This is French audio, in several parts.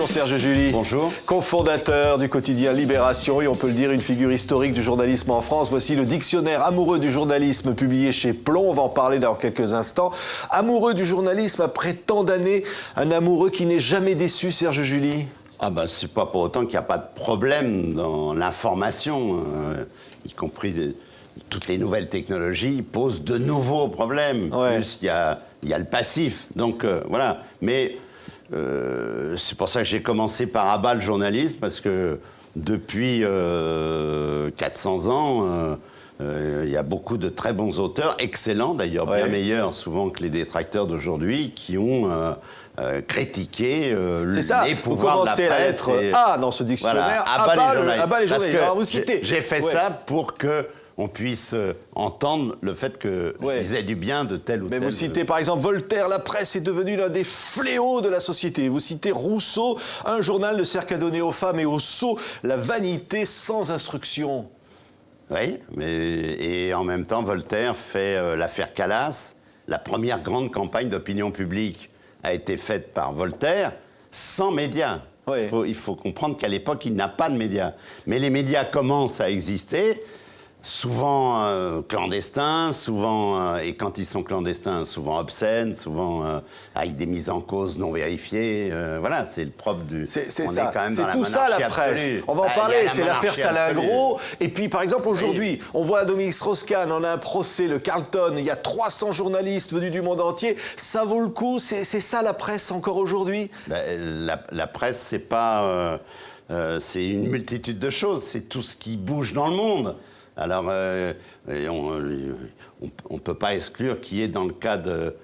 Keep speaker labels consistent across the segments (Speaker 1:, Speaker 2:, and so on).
Speaker 1: Bonjour Serge July.
Speaker 2: Bonjour.
Speaker 1: Cofondateur du quotidien Libération et on peut le dire une figure historique du journalisme en France. Voici le dictionnaire amoureux du journalisme publié chez Plomb. On va en parler dans quelques instants. Amoureux du journalisme après tant d'années, un amoureux qui n'est jamais déçu, Serge July.
Speaker 2: C'est pas pour autant qu'il n'y a pas de problème dans l'information, y compris toutes les nouvelles technologies posent de nouveaux problèmes.
Speaker 1: Ouais.
Speaker 2: Plus il y a le passif. Donc voilà. Mais c'est pour ça que j'ai commencé par abat le journalisme, parce que depuis 400 ans, il y a beaucoup de très bons auteurs, excellents d'ailleurs, bien meilleurs souvent que les détracteurs d'aujourd'hui, qui ont critiqué les pouvoirs de la presse.
Speaker 1: C'est ça, vous commencez la lettre A dans ce dictionnaire,
Speaker 2: voilà,
Speaker 1: abat les journalistes. Alors vous citez.
Speaker 2: J'ai fait ça pour que on puisse entendre le fait qu'ils aient du bien de tel ou tel...
Speaker 1: Mais vous citez par exemple Voltaire, la presse est devenue l'un des fléaux de la société. Vous citez Rousseau, un journal ne sert qu'à donner aux femmes et aux sots la vanité sans instruction.
Speaker 2: Oui, et en même temps, Voltaire fait l'affaire Calas. La première grande campagne d'opinion publique a été faite par Voltaire sans médias.
Speaker 1: Oui.
Speaker 2: Il faut comprendre qu'à l'époque, il n'a pas de médias. Mais les médias commencent à exister, souvent clandestins, souvent, et quand ils sont clandestins, souvent obscènes, souvent avec des mises en cause non vérifiées. Voilà, c'est le propre du...
Speaker 1: C'est ça,
Speaker 2: est quand même
Speaker 1: c'est
Speaker 2: dans
Speaker 1: tout ça la presse.
Speaker 2: Absolue.
Speaker 1: On va en parler, c'est l'affaire
Speaker 2: monarchie
Speaker 1: Salingro.
Speaker 2: absolue.
Speaker 1: Et puis par exemple aujourd'hui, on voit à Dominique Strauss-Kahn, on a un procès, le Carlton, il y a 300 journalistes venus du monde entier. Ça vaut le coup, c'est ça la presse encore aujourd'hui?
Speaker 2: La presse, c'est pas... c'est une multitude de choses, c'est tout ce qui bouge dans le monde. Alors, on ne peut pas exclure qu'il y ait, dans le cas de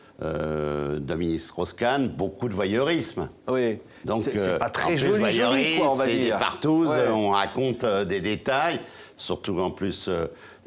Speaker 2: Dominique Strauss-Kahn, beaucoup de voyeurisme.
Speaker 1: Oui.
Speaker 2: Donc,
Speaker 1: c'est pas très joli, quoi, on va dire.
Speaker 2: C'est des partouzes, on raconte des détails, surtout en plus...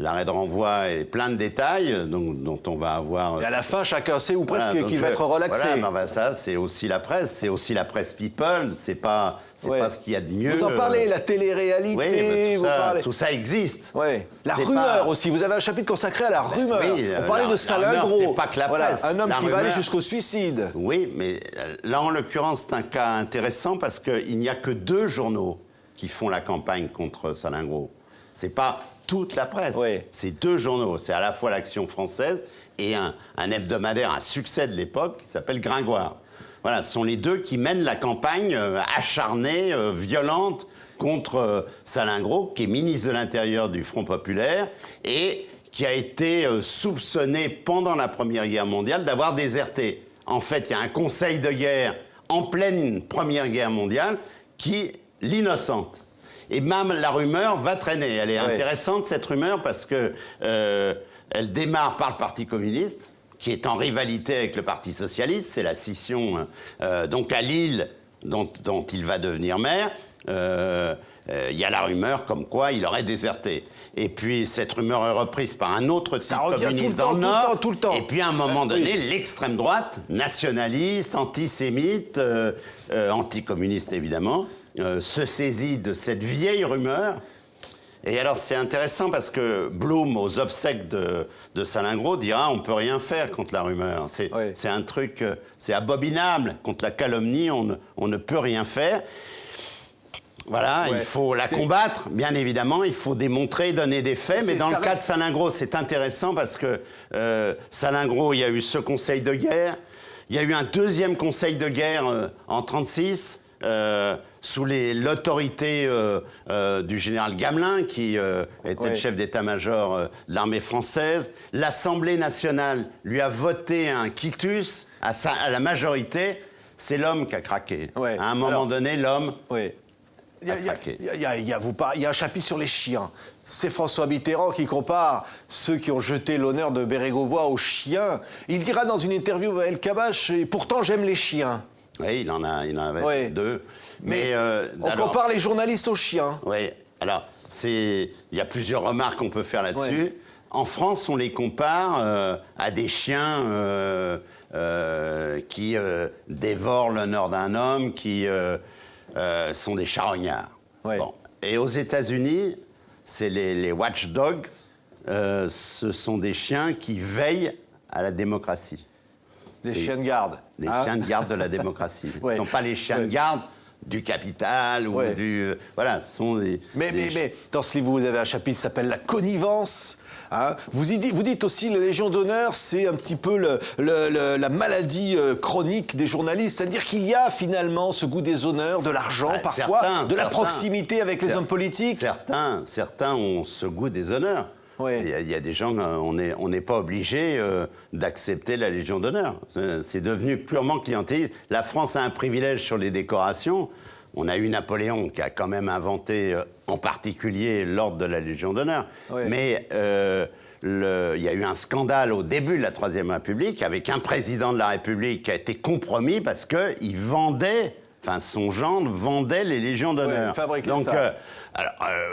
Speaker 2: L'arrêt de renvoi est plein de détails dont on va avoir...
Speaker 1: Et à la fin, chacun sait ou presque qu'il va être relaxé.
Speaker 2: Voilà, ça, c'est aussi la presse. C'est aussi la presse people. C'est pas ce qu'il y a de mieux.
Speaker 1: Vous en parlez, la télé-réalité,
Speaker 2: tout ça existe.
Speaker 1: Oui. La rumeur aussi. Vous avez un chapitre consacré à la rumeur.
Speaker 2: Oui,
Speaker 1: on parlait de Salingro.
Speaker 2: C'est pas que la presse.
Speaker 1: Un homme qui
Speaker 2: rumeur,
Speaker 1: va aller jusqu'au suicide.
Speaker 2: Oui, mais là, en l'occurrence, c'est un cas intéressant parce qu'il n'y a que 2 journaux qui font la campagne contre Salingro. C'est pas toute la presse.
Speaker 1: Oui.
Speaker 2: C'est 2 journaux. C'est à la fois l'Action française et un hebdomadaire à succès de l'époque qui s'appelle Gringoire. Voilà, ce sont les 2 qui mènent la campagne acharnée, violente contre Salingro, qui est ministre de l'Intérieur du Front populaire et qui a été soupçonné pendant la Première Guerre mondiale d'avoir déserté. En fait, il y a un conseil de guerre en pleine Première Guerre mondiale qui l'innocente. Et même la rumeur va traîner. Elle est intéressante, cette rumeur, parce que elle démarre par le Parti communiste, qui est en rivalité avec le Parti socialiste. C'est la scission, donc à Lille, dont il va devenir maire. Il y a la rumeur comme quoi il aurait déserté. Et puis, cette rumeur est reprise par un autre type communiste dans le Nord.
Speaker 1: Tout le temps.
Speaker 2: Et puis, à un moment donné, l'extrême droite, nationaliste, antisémite, anticommuniste, évidemment, se saisit de cette vieille rumeur. Et alors, c'est intéressant parce que Blum, aux obsèques de Salingro, dira « on ne peut rien faire contre la rumeur ». C'est un truc, c'est abominable. Contre la calomnie, on ne peut rien faire. Voilà, il faut la combattre, bien évidemment, il faut démontrer, donner des faits, mais dans le cas de Salingro, c'est intéressant parce que Salingro, il y a eu ce conseil de guerre, il y a eu un deuxième conseil de guerre en 1936, sous l'autorité du général Gamelin, qui était le chef d'état-major de l'armée française. L'Assemblée nationale lui a voté un quitus à la majorité. C'est l'homme qui a craqué. À un moment donné, l'homme...
Speaker 1: Il y a un chapitre sur les chiens. C'est François Mitterrand qui compare ceux qui ont jeté l'honneur de Bérégovoy aux chiens. Il dira dans une interview à El Kabbach, et pourtant j'aime les chiens.
Speaker 2: Oui, il en avait 2. Mais
Speaker 1: on compare les journalistes aux chiens.
Speaker 2: Oui, alors, il y a plusieurs remarques qu'on peut faire là-dessus. En France, on les compare à des chiens qui dévorent l'honneur d'un homme, qui sont des charognards. Bon. Et aux États-Unis, c'est les watchdogs, ce sont des chiens qui veillent à la démocratie.
Speaker 1: Des chiens de garde.
Speaker 2: Les chiens de garde de la démocratie. Ce ne sont pas les chiens de garde du Capital ou
Speaker 1: Ouais.
Speaker 2: voilà, ce sont des...
Speaker 1: Mais dans ce livre, vous avez un chapitre qui s'appelle « La connivence ». Hein. Vous dites aussi la Légion d'honneur, c'est un petit peu la maladie chronique des journalistes. C'est-à-dire qu'il y a finalement ce goût des honneurs, de l'argent parfois, de la proximité avec les hommes politiques.
Speaker 2: Certains ont ce goût des honneurs.
Speaker 1: Ouais.
Speaker 2: Il y a des gens, on n'est pas obligé d'accepter la Légion d'honneur. C'est devenu purement clientéliste. La France a un privilège sur les décorations. On a eu Napoléon qui a quand même inventé en particulier l'ordre de la Légion d'honneur.
Speaker 1: Ouais.
Speaker 2: Mais il y a eu un scandale au début de la Troisième République avec un président de la République qui a été compromis parce qu'il vendait... Enfin, son gendre vendait les Légions d'honneur.
Speaker 1: Ouais, fabriquait
Speaker 2: donc,
Speaker 1: ça.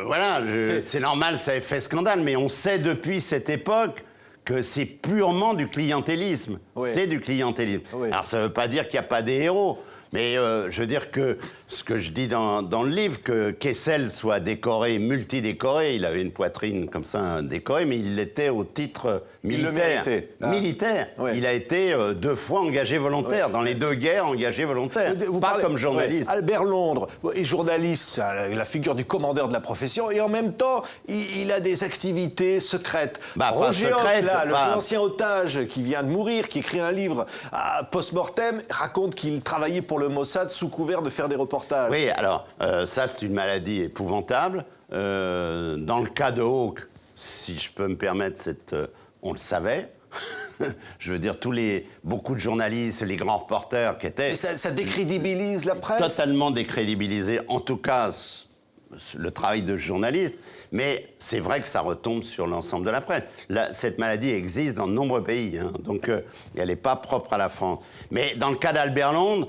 Speaker 2: voilà, c'est normal, ça a fait scandale, mais on sait depuis cette époque que c'est purement du clientélisme.
Speaker 1: Oui.
Speaker 2: C'est du clientélisme.
Speaker 1: Oui.
Speaker 2: Alors, ça ne veut pas dire qu'il n'y a pas des héros, mais je veux dire que ce que je dis dans le livre, que Kessel soit décoré, multidécoré, il avait une poitrine comme ça décorée, mais il l'était au titre militaire.
Speaker 1: Il le méritait. Ah.
Speaker 2: Militaire.
Speaker 1: Ouais.
Speaker 2: Il a été 2 fois engagé volontaire, dans les 2 guerres engagé volontaire.
Speaker 1: Vous
Speaker 2: Pas
Speaker 1: parlez-
Speaker 2: comme journaliste.
Speaker 1: ouais, Albert Londres est journaliste, c'est la figure du commandeur de la profession, et en même temps, il a des activités secrètes.
Speaker 2: Bah, pas
Speaker 1: Roger Hoc,
Speaker 2: secrètes,
Speaker 1: là,
Speaker 2: pas-
Speaker 1: l'ancien otage qui vient de mourir, qui écrit un livre post-mortem, raconte qu'il travaillait pour le Mossad sous couvert de faire des reportages.
Speaker 2: Oui, alors, ça, c'est une maladie épouvantable. Dans le cas de Hawke, si je peux me permettre, on le savait. Je veux dire, beaucoup de journalistes, les grands reporters qui étaient...
Speaker 1: Et ça décrédibilise la presse.
Speaker 2: Totalement décrédibilisé, en tout cas le travail de journaliste, mais c'est vrai que ça retombe sur l'ensemble de la presse. Cette maladie existe dans de nombreux pays, hein, donc elle n'est pas propre à la France. Mais dans le cas d'Albert Londres,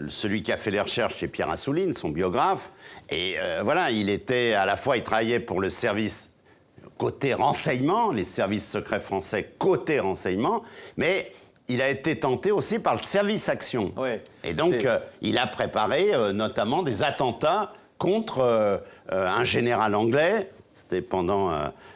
Speaker 2: celui qui a fait les recherches, c'est Pierre Assouline, son biographe, et voilà, il travaillait pour le service côté renseignement, les services secrets français côté renseignement, mais il a été tenté aussi par le service action.
Speaker 1: Ouais,
Speaker 2: et donc, il a préparé notamment des attentats contre un général anglais. C'était pendant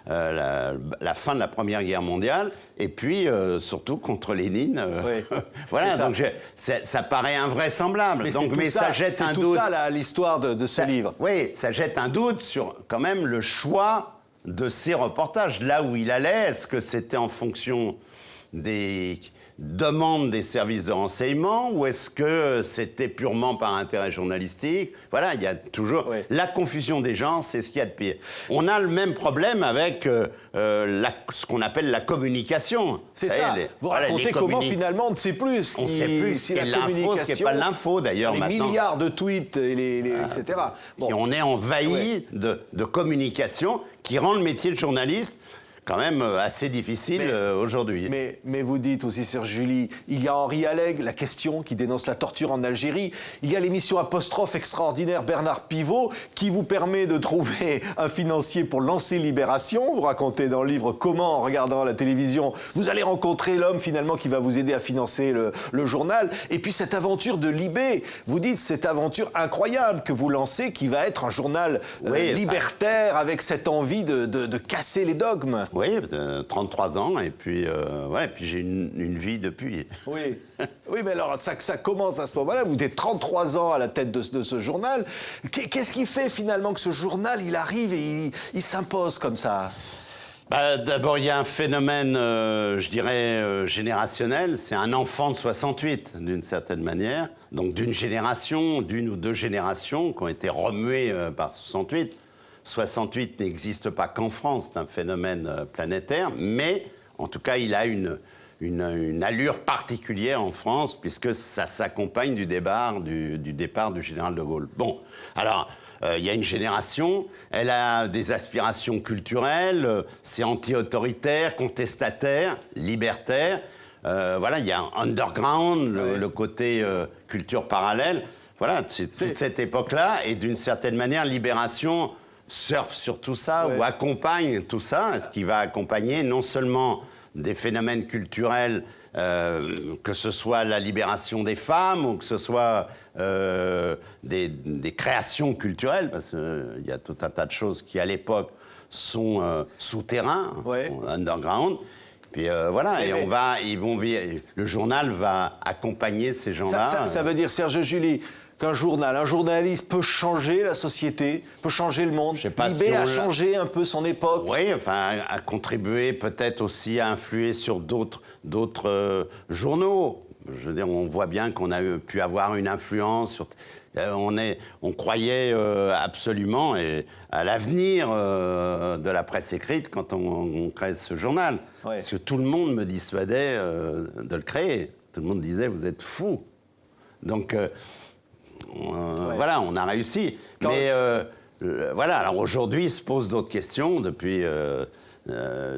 Speaker 2: la fin de la Première Guerre mondiale. Et puis, surtout contre Lénine.
Speaker 1: Ouais,
Speaker 2: voilà,
Speaker 1: ça.
Speaker 2: donc ça paraît invraisemblable. Mais ça jette un doute.
Speaker 1: C'est tout ça, l'histoire de ce livre.
Speaker 2: Oui, ça jette un doute sur quand même le choix de ces reportages. Là où il allait, est-ce que c'était en fonction des demandes des services de renseignement ou est-ce que c'était purement par intérêt journalistique? Voilà, il y a toujours...
Speaker 1: Ouais.
Speaker 2: La confusion des gens, c'est ce qu'il y a de pire. On a le même problème avec ce qu'on appelle la communication.
Speaker 1: C'est
Speaker 2: Vous
Speaker 1: ça.
Speaker 2: savez,
Speaker 1: Vous
Speaker 2: voilà,
Speaker 1: racontez
Speaker 2: les
Speaker 1: comment
Speaker 2: communi-
Speaker 1: finalement on ne sait plus.
Speaker 2: On ne sait plus ce
Speaker 1: si
Speaker 2: qu'est
Speaker 1: la
Speaker 2: l'info, ce qui n'est
Speaker 1: communication,
Speaker 2: pas l'info d'ailleurs
Speaker 1: les
Speaker 2: maintenant.
Speaker 1: milliards de tweets, etc. Bon.
Speaker 2: Et on est envahi de communication qui rend le métier de journaliste quand même assez difficile aujourd'hui.
Speaker 1: Mais vous dites aussi, Serge July, il y a Henri Alleg, La Question, qui dénonce la torture en Algérie. Il y a l'émission Apostrophe extraordinaire Bernard Pivot, qui vous permet de trouver un financier pour lancer Libération. Vous racontez dans le livre comment, en regardant la télévision, vous allez rencontrer l'homme finalement qui va vous aider à financer le journal. Et puis cette aventure de Libé, vous dites cette aventure incroyable que vous lancez, qui va être un journal libertaire avec cette envie de casser les dogmes.
Speaker 2: Oui, 33 ans, et puis, puis j'ai une vie depuis.
Speaker 1: Oui, oui, mais alors ça commence à ce moment-là. Vous êtes 33 ans à la tête de ce journal. Qu'est-ce qui fait finalement que ce journal, il arrive et il s'impose comme ça?
Speaker 2: D'abord, il y a un phénomène, je dirais, générationnel. C'est un enfant de 68, d'une certaine manière. Donc d'une ou deux générations qui ont été remuées par 68. 68 n'existe pas qu'en France, c'est un phénomène planétaire, mais en tout cas, il a une allure particulière en France, puisque ça s'accompagne du départ du général de Gaulle. Bon, alors, il y a une génération, elle a des aspirations culturelles, c'est anti-autoritaire, contestataire, libertaire. Voilà, il y a un underground, le côté culture parallèle. Voilà, c'est toute cette époque-là, et d'une certaine manière, Libération surfe sur tout ça, ou accompagne tout ça, ce qui va accompagner non seulement des phénomènes culturels, que ce soit la libération des femmes, ou que ce soit des créations culturelles, parce qu'il y a tout un tas de choses qui, à l'époque, sont souterrains, underground, Puis voilà, et le journal va accompagner ces gens-là.
Speaker 1: Ça veut dire, Serge July, qu'un journaliste peut changer la société, peut changer le monde. Libé a changé un peu son époque.
Speaker 2: Oui, enfin, a contribué peut-être aussi à influer sur d'autres journaux. Je veux dire, on voit bien qu'on a pu avoir une influence sur... On croyait absolument à l'avenir de la presse écrite quand on crée ce journal. Ouais. Parce que tout le monde me dissuadait de le créer. Tout le monde disait, vous êtes fous. Donc... Voilà, on a réussi. Mais voilà, alors aujourd'hui, il se pose d'autres questions depuis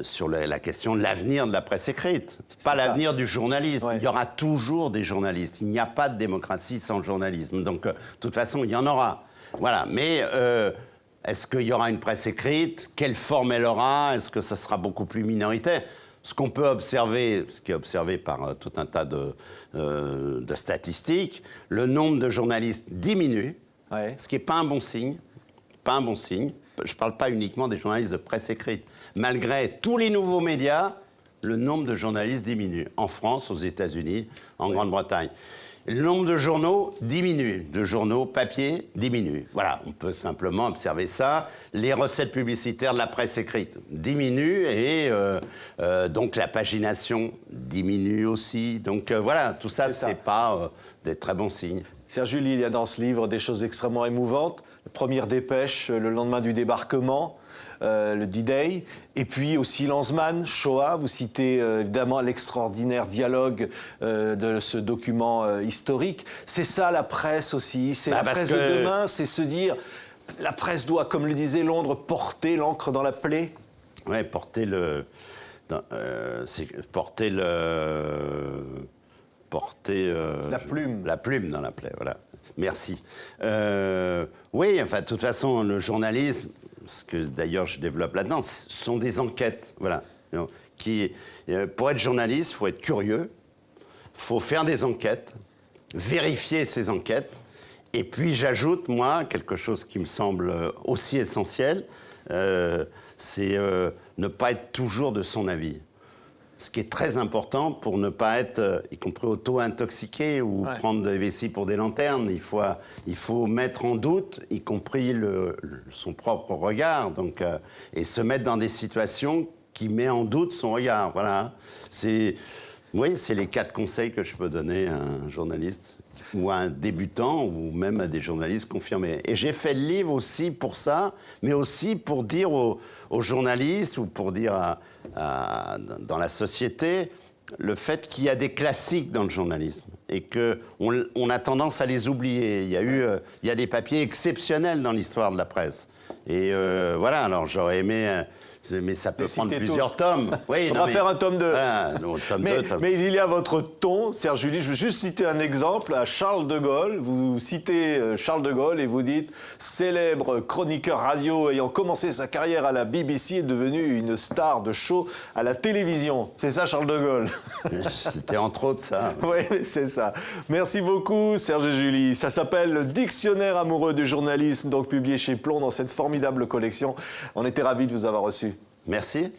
Speaker 2: sur la question de l'avenir de la presse écrite. Pas l'avenir du journalisme. Ouais. Il y aura toujours des journalistes. Il n'y a pas de démocratie sans le journalisme. Donc, de toute façon, il y en aura. Voilà. Mais est-ce qu'il y aura une presse écrite? Quelle forme elle aura? Est-ce que ça sera beaucoup plus minoritaire? Ce qu'on peut observer, ce qui est observé par tout un tas de statistiques, le nombre de journalistes diminue, ce qui n'est pas un bon signe. Pas un bon signe. Je ne parle pas uniquement des journalistes de presse écrite. Malgré tous les nouveaux médias, le nombre de journalistes diminue. En France, aux États-Unis, en Grande-Bretagne. Le nombre de journaux diminue, de journaux papier diminue. Voilà, on peut simplement observer ça. Les recettes publicitaires de la presse écrite diminuent et donc la pagination diminue aussi. Donc voilà, tout ça, c'est pas des très bons signes.
Speaker 1: Serge July, il y a dans ce livre des choses extrêmement émouvantes. La première dépêche, le lendemain du débarquement, le D-Day, et puis aussi Lanzmann, Shoah. Vous citez évidemment l'extraordinaire dialogue de ce document historique. C'est ça la presse aussi, c'est la presse de demain, c'est se dire, la presse doit, comme le disait Londres, porter l'encre dans la plaie.
Speaker 2: Oui, porter la plume. La plume dans la plaie, voilà. Merci. Oui, enfin, de toute façon, le journalisme, ce que d'ailleurs je développe là-dedans, ce sont des enquêtes, voilà. Pour être journaliste, il faut être curieux, il faut faire des enquêtes, vérifier ces enquêtes, et puis j'ajoute, moi, quelque chose qui me semble aussi essentiel, c'est ne pas être toujours de son avis. Ce qui est très important pour ne pas être, y compris auto-intoxiqué ou prendre des vessies pour des lanternes. Il faut mettre en doute, y compris son propre regard, donc, et se mettre dans des situations qui mettent en doute son regard. Voilà. C'est les 4 conseils que je peux donner à un journaliste ou à un débutant ou même à des journalistes confirmés. Et j'ai fait le livre aussi pour ça, mais aussi pour dire aux journalistes ou pour dire dans la société le fait qu'il y a des classiques dans le journalisme et qu'on a tendance à les oublier. Il y a des papiers exceptionnels dans l'histoire de la presse. Et voilà, alors j'aurais aimé... Mais ça peut prendre plusieurs tomes. Oui,
Speaker 1: on va faire un tome 2. Mais il y a votre ton, Serge July. Je veux juste citer un exemple à Charles de Gaulle. Vous citez Charles de Gaulle et vous dites « Célèbre chroniqueur radio ayant commencé sa carrière à la BBC est devenu une star de show à la télévision. » C'est ça, Charles de Gaulle.
Speaker 2: C'était entre autres ça.
Speaker 1: Oui, c'est ça. Merci beaucoup, Serge July. Ça s'appelle « Le dictionnaire amoureux du journalisme », donc publié chez Plomb dans cette formidable collection. On était ravis de vous avoir reçu.
Speaker 2: Merci.